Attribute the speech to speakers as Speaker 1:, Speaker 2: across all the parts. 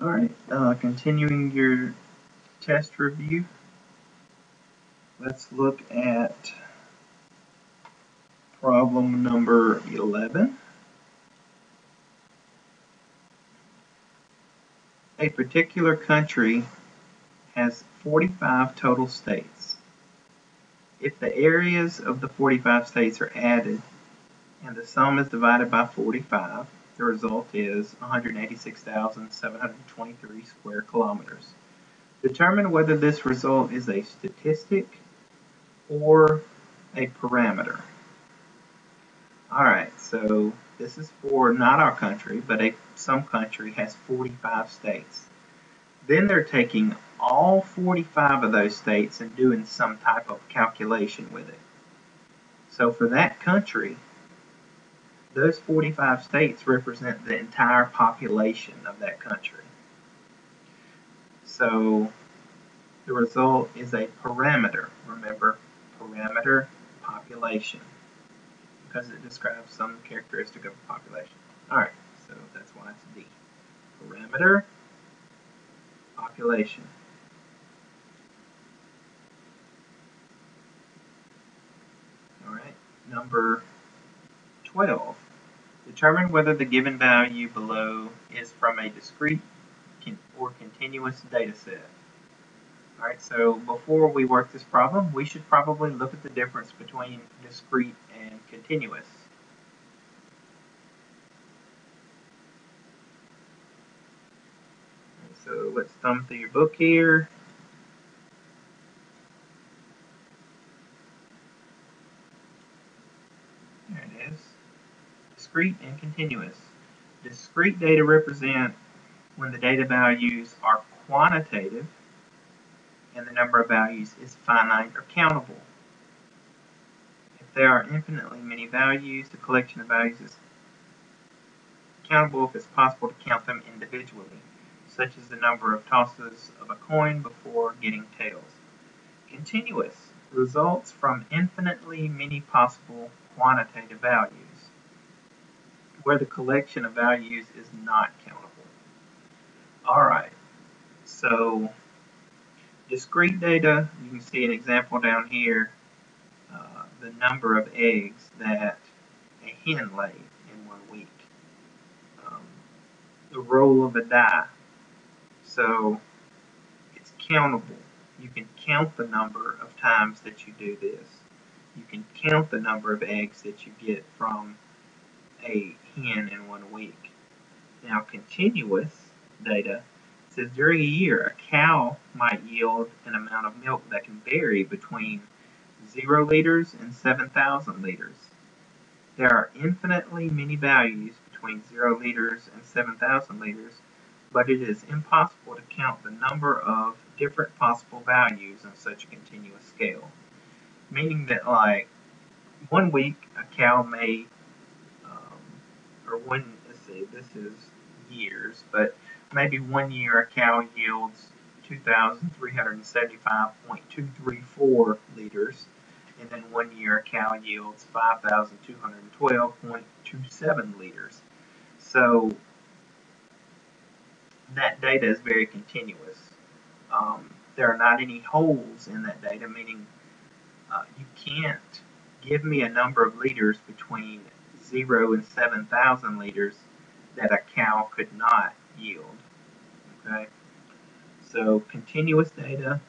Speaker 1: Alright, continuing your test review, let's look at problem number 11. A particular country has 45 total states. If the areas of the 45 states are added and the sum is divided by 45, the result is 186,723 square kilometers. Determine whether this result is a statistic or a parameter. Alright, so this is for not our country, but some country has 45 states. Then they're taking all 45 of those states and doing some type of calculation with it. So for that country, those 45 states represent the entire population of that country. So the result is a parameter. Remember, parameter, population, because it describes some characteristic of a population. Alright, so that's why it's D. Parameter, population. Alright, number 12. Determine whether the given value below is from a discrete or continuous data set. Alright, so before we work this problem, we should probably look at the difference between discrete and continuous. So let's thumb through your book here. There it is. Discrete and continuous. Discrete data represent when the data values are quantitative and the number of values is finite or countable. If there are infinitely many values, the collection of values is countable if it's possible to count them individually, such as the number of tosses of a coin before getting tails. Continuous results from infinitely many possible quantitative values, where the collection of values is not countable. Alright, so discrete data, you can see an example down here, the number of eggs that a hen laid in 1 week. The roll of a die. So it's countable. You can count the number of times that you do this. You can count the number of eggs that you get from a hen in 1 week. Now, continuous data says during a year, a cow might yield an amount of milk that can vary between 0 liters and 7,000 liters. There are infinitely many values between 0 liters and 7,000 liters, but it is impossible to count the number of different possible values on such a continuous scale. Meaning that, like, 1 week a cow may, let's see, this is years, but maybe 1 year a cow yields 2,375.234 liters, and then 1 year a cow yields 5,212.27 liters. So that data is very continuous. There are not any holes in that data, meaning you can't give me a number of liters between 0 and 7,000 liters that a cow could not yield. Okay, so continuous data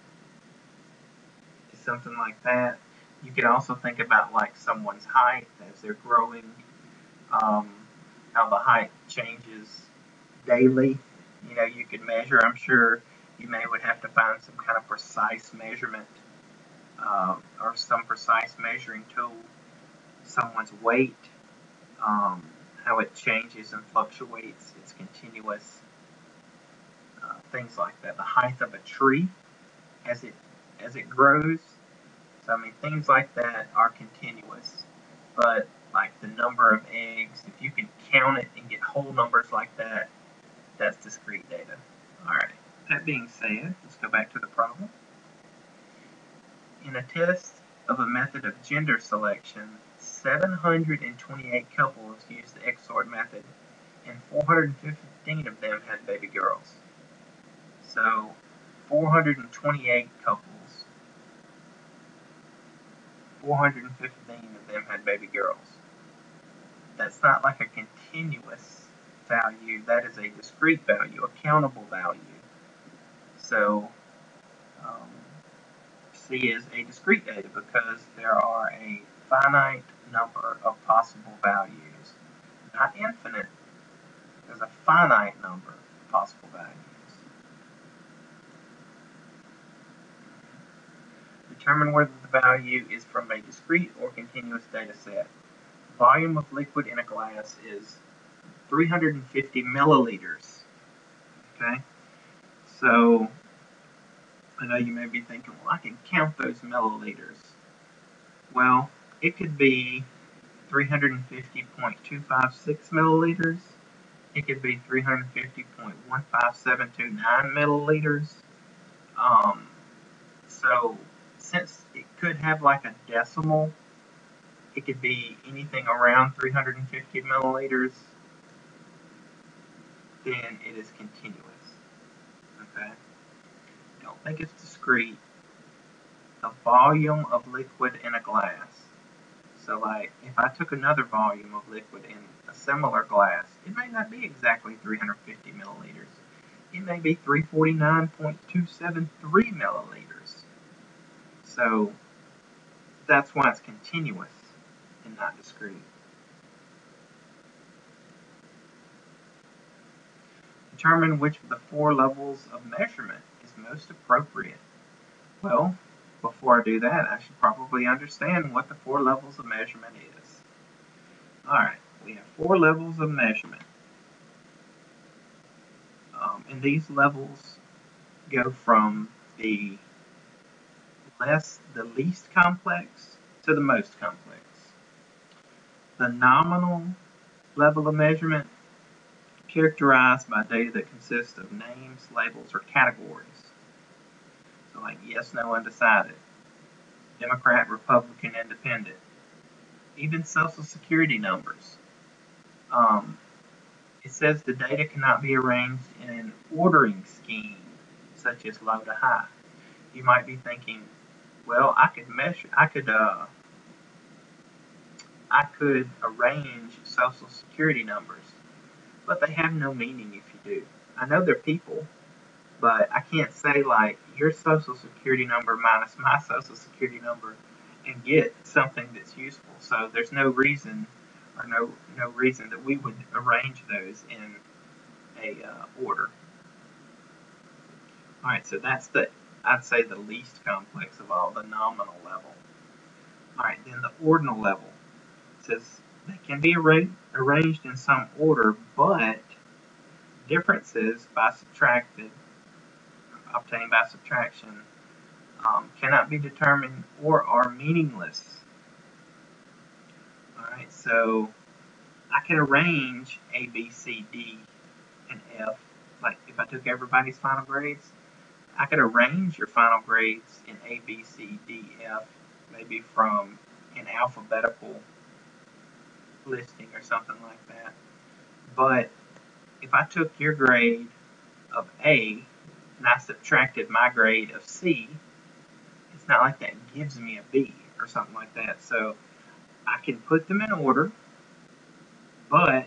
Speaker 1: is something like that. You could also think about like someone's height as they're growing, how the height changes daily. You know, you could measure. I'm sure you would have to find some kind of precise measurement or some precise measuring tool. Someone's weight, how it changes and fluctuates. It's continuous. Things like that. The height of a tree as it grows. So I mean, things like that are continuous. But like the number of eggs, if you can count it and get whole numbers like that, that's discrete data. Alright, that being said, let's go back to the problem. In a test of a method of gender selection, 728 couples used the XORT method, and 415 of them had baby girls. So 428 couples, 415 of them had baby girls. That's not like a continuous value, that is a discrete value, a countable value. So C is a discrete data because there are a finite number of possible values, not infinite. There's a finite number of possible values. Determine whether the value is from a discrete or continuous data set. Volume of liquid in a glass is 350 milliliters. Okay, so I know you may be thinking, well, I can count those milliliters. Well, it could be 350.256 milliliters. It could be 350.15729 milliliters. So since it could have like a decimal, it could be anything around 350 milliliters, then it is continuous. Okay? Don't think it's discrete. The volume of liquid in a glass. So like if I took another volume of liquid in a similar glass, it may not be exactly 350 milliliters. It may be 349.273 milliliters. So that's why it's continuous and not discrete. Determine which of the 4 levels of measurement is most appropriate. Well, before I do that, I should probably understand what the 4 levels of measurement is. Alright, we have 4 levels of measurement. And these levels go from the least complex to the most complex. The nominal level of measurement, characterized by data that consists of names, labels, or categories. So like yes, no, undecided, Democrat, Republican, Independent, even Social Security numbers. It says the data cannot be arranged in an ordering scheme, such as low to high. You might be thinking, well, I could arrange Social Security numbers, but they have no meaning if you do. I know they're people, but I can't say like your Social Security number minus my Social Security number and get something that's useful. So there's no reason or no reason that we would arrange those in a order. All right, so that's I'd say the least complex of all, the nominal level. All right, then the ordinal level. It says they can be arranged in some order, but differences obtained by subtraction, cannot be determined or are meaningless. All right, so I can arrange A, B, C, D, and F. Like if I took everybody's final grades, I could arrange your final grades in A, B, C, D, F, maybe from an alphabetical listing or something like that. But if I took your grade of A and I subtracted my grade of C, it's not like that gives me a B or something like that. So I can put them in order, but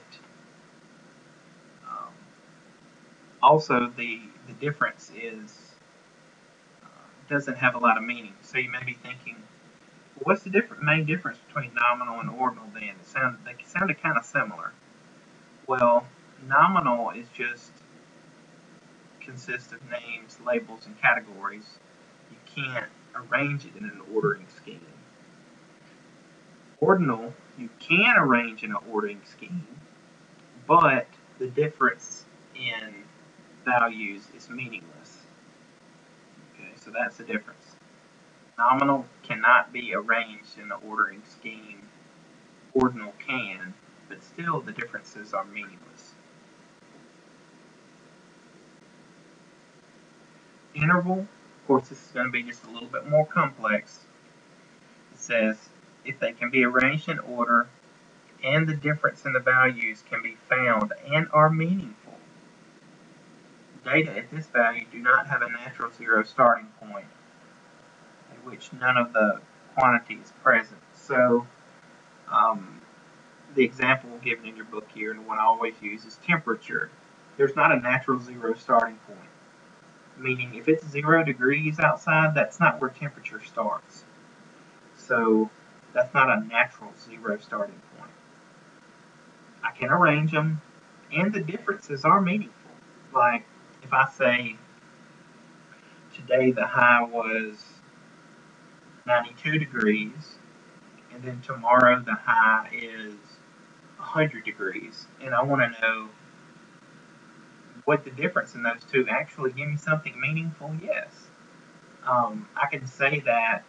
Speaker 1: also the difference doesn't have a lot of meaning. So you may be thinking, well, what's the main difference between nominal and ordinal then? They sounded kind of similar. Well, nominal is just consists of names, labels, and categories. You can't arrange it in an ordering scheme. Ordinal, you can arrange in an ordering scheme, but the difference in values is meaningless. Okay, so that's the difference. Nominal cannot be arranged in an ordering scheme. Ordinal can, but still the differences are meaningless. Interval, of course, this is going to be just a little bit more complex. It says if they can be arranged in order and the difference in the values can be found and are meaningful, data at this value do not have a natural zero starting point at which none of the quantity is present. So the example given in your book here, and the one I always use, is temperature. There's not a natural zero starting point, meaning if it's 0 degrees outside, that's not where temperature starts. So that's not a natural zero starting point. I can arrange them, and the differences are meaningful. Like if I say today the high was 92 degrees, and then tomorrow the high is 100 degrees, and I want to know what the difference in those two actually give me something meaningful, yes. I can say that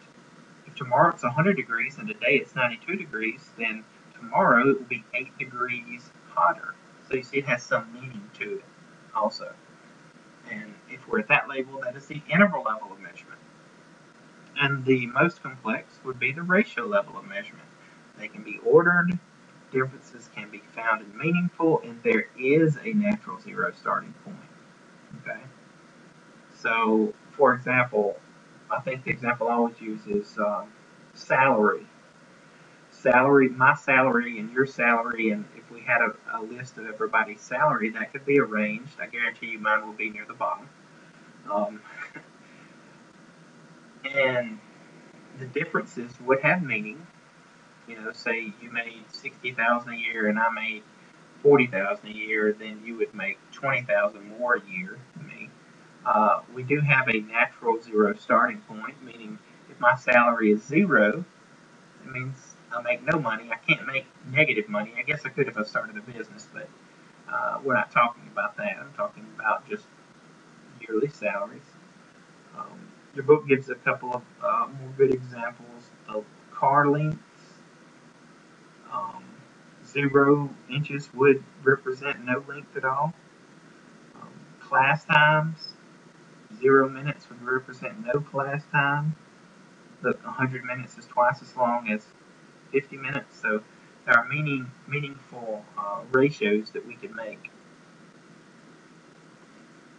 Speaker 1: if tomorrow it's 100 degrees and today it's 92 degrees, then tomorrow it will be 8 degrees hotter. So you see it has some meaning to it also. And if we're at that label, that is the interval level of measurement. And the most complex would be the ratio level of measurement. They can be ordered, differences can be found and meaningful, and there is a natural zero starting point. Okay? So, for example, I think the example I always use is salary. My salary and your salary, and if we had a list of everybody's salary, that could be arranged. I guarantee you mine will be near the bottom. And the differences would have meaning. You know, say you made $60,000 a year and I made $40,000 a year, then you would make $20,000 more a year than me. We do have a natural zero starting point, meaning if my salary is 0, it means I make no money. I can't make negative money. I guess I could if I started a business, but we're not talking about that. I'm talking about just yearly salaries. Your book gives a couple of more good examples of car lengths. 0 inches would represent no length at all. Class times, 0 minutes would represent no class time. Look, 100 minutes is twice as long as 50 minutes, so there are meaningful ratios that we can make.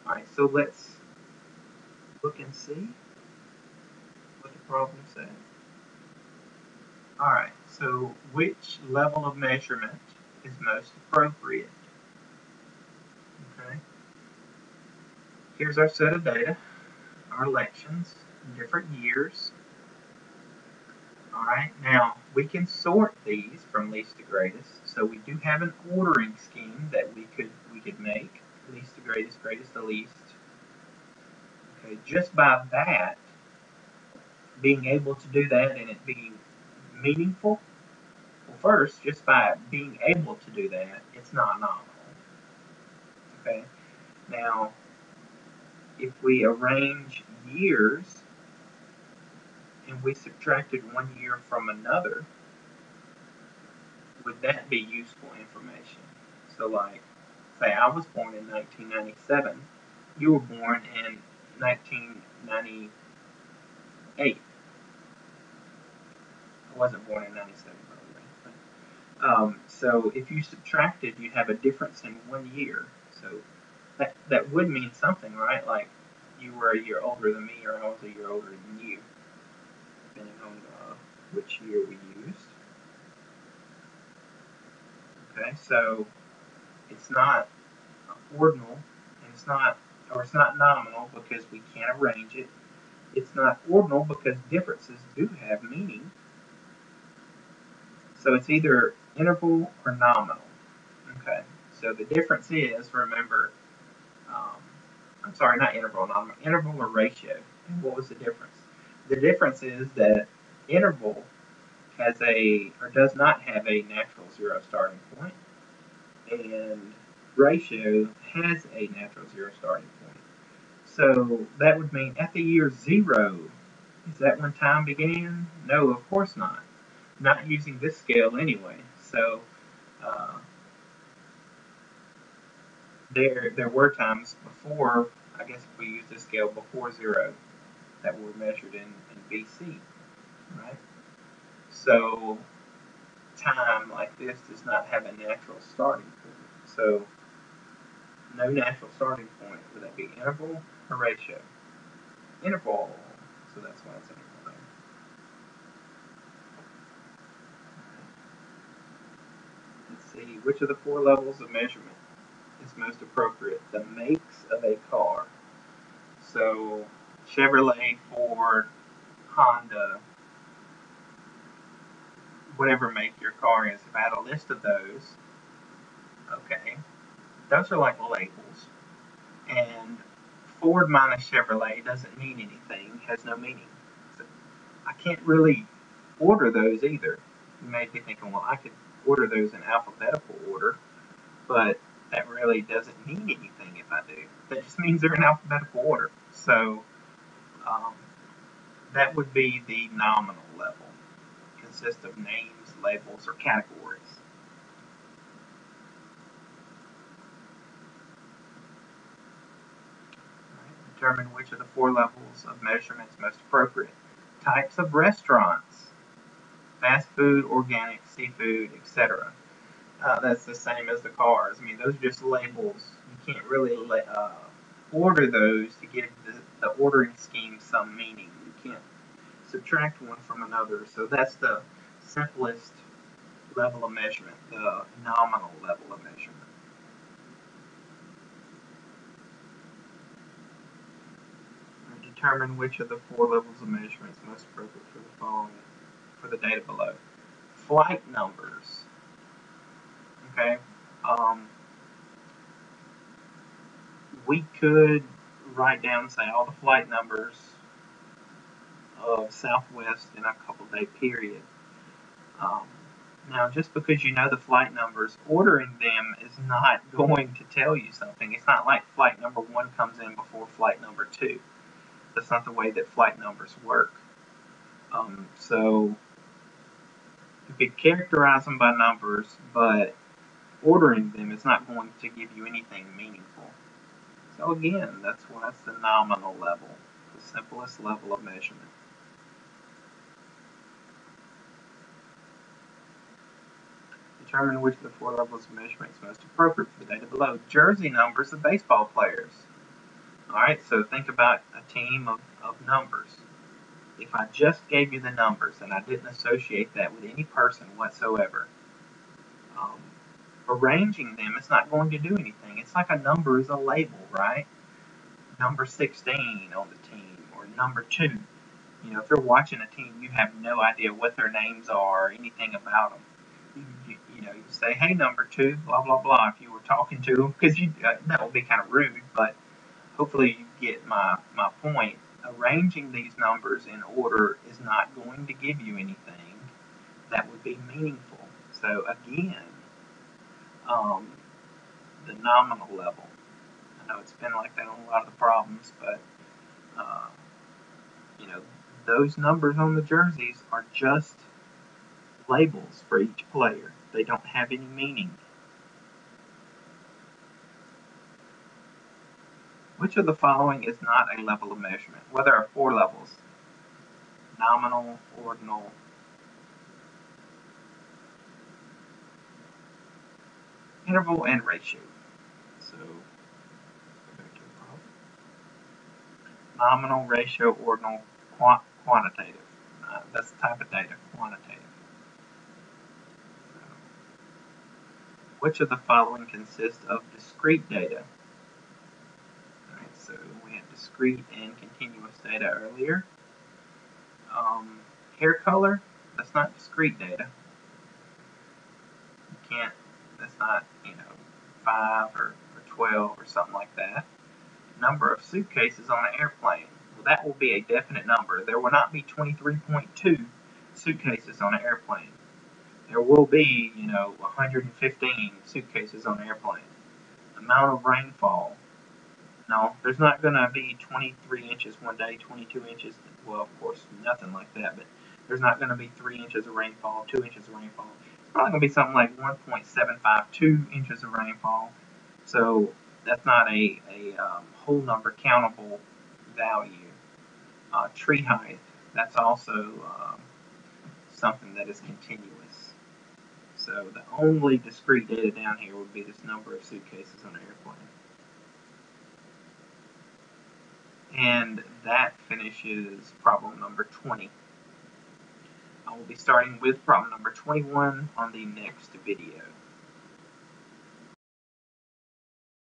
Speaker 1: Alright, so let's look and see what the problem says. Alright, so which level of measurement is most appropriate? Okay. Here's our set of data, our elections in different years. Alright, now we can sort these from least to greatest, so we do have an ordering scheme that we could make, least to greatest, greatest to least. Okay, just by that, being able to do that and it being meaningful, well, first, just by being able to do that, it's not nominal. Okay, now if we arrange years and we subtracted one year from another, would that be useful information? So like, say I was born in 1997, you were born in 1998. I wasn't born in 97, by the way. So if you subtracted, you'd have a difference in 1 year. So that would mean something, right? Like you were a year older than me, or I was a year older than you, depending on which year we used. Okay, so it's not ordinal, and it's not nominal because we can't arrange it. It's not ordinal because differences do have meaning. So it's either interval or nominal. Okay, so the difference is, remember, I'm sorry, not interval, nominal, interval or ratio. And what was the difference? The difference is that interval has does not have a natural zero starting point, and ratio has a natural zero starting point. So that would mean at the year 0, is that when time began? No, of course not. Not using this scale anyway. So there were times before, I guess if we use this scale, before 0 that were measured in BC, right? So time like this does not have a natural starting point. So No natural starting point. Would that be interval or ratio? Interval. So that's why it's interval there. Let's see. Which of the four levels of measurement is most appropriate? The makes of a car. So Chevrolet, Ford, Honda, whatever make your car is. If I had a list of those, okay, those are like labels. And Ford minus Chevrolet doesn't mean anything, has no meaning. So I can't really order those either. You may be thinking, well, I could order those in alphabetical order, but that really doesn't mean anything if I do. That just means they're in alphabetical order. So um, that would be the nominal level. It consists of names, labels, or categories. Right. Determine which of the four levels of measurement is most appropriate. Types of restaurants: fast food, organic, seafood, etc. That's the same as the cars. I mean, those are just labels. You can't really order those to give the ordering scheme some meaning. You can't subtract one from another. So that's the simplest level of measurement, the nominal level of measurement. Determine which of the four levels of measurement is most appropriate for the following, for the data below. Flight numbers. Okay. We could write down, say, all the flight numbers of Southwest in a couple day period. Um, Now, just because you know the flight numbers, ordering them is not going to tell you something. It's not like flight number 1 comes in before flight number 2. That's not the way that flight numbers work. So you could characterize them by numbers, but ordering them is not going to give you anything meaningful. So again, that's why it's the nominal level, the simplest level of measurement. Determine which of the four levels of measurement is most appropriate for the data below. Jersey numbers of baseball players. Alright, so think about a team of numbers. If I just gave you the numbers and I didn't associate that with any person whatsoever, arranging them is not going to do anything. It's like a number is a label, right? Number 16 on the team, or number 2. You know, if you're watching a team, you have no idea what their names are or anything about them. You know, you say, hey, number 2, blah, blah, blah, if you were talking to them, because that would be kind of rude, but hopefully you get my point. Arranging these numbers in order is not going to give you anything that would be meaningful. So again, the nominal level. I know it's been like that on a lot of the problems, but you know, those numbers on the jerseys are just labels for each player. They don't have any meaning. Which of the following is not a level of measurement? Well, there are 4 levels: nominal, ordinal, interval, and ratio. So, go back to the problem. Nominal, ratio, ordinal, quantitative. That's the type of data, quantitative. So, which of the following consists of discrete data? Alright, so we had discrete and continuous data earlier. Hair color, that's not discrete data. You can't, that's not, 5 or 12 or something like that. Number of suitcases on an airplane. Well, that will be a definite number. There will not be 23.2 suitcases on an airplane. There will be, 115 suitcases on an airplane. Amount of rainfall. No, there's not going to be 23 inches one day, 22 inches. Well, of course, nothing like that, but there's not going to be 3 inches of rainfall, 2 inches of rainfall. It's probably going to be something like 1.752 inches of rainfall. So that's not a whole number countable value. Tree height, that's also something that is continuous. So the only discrete data down here would be this number of suitcases on an airplane. And that finishes problem number 20. I will be starting with problem number 21 on the next video.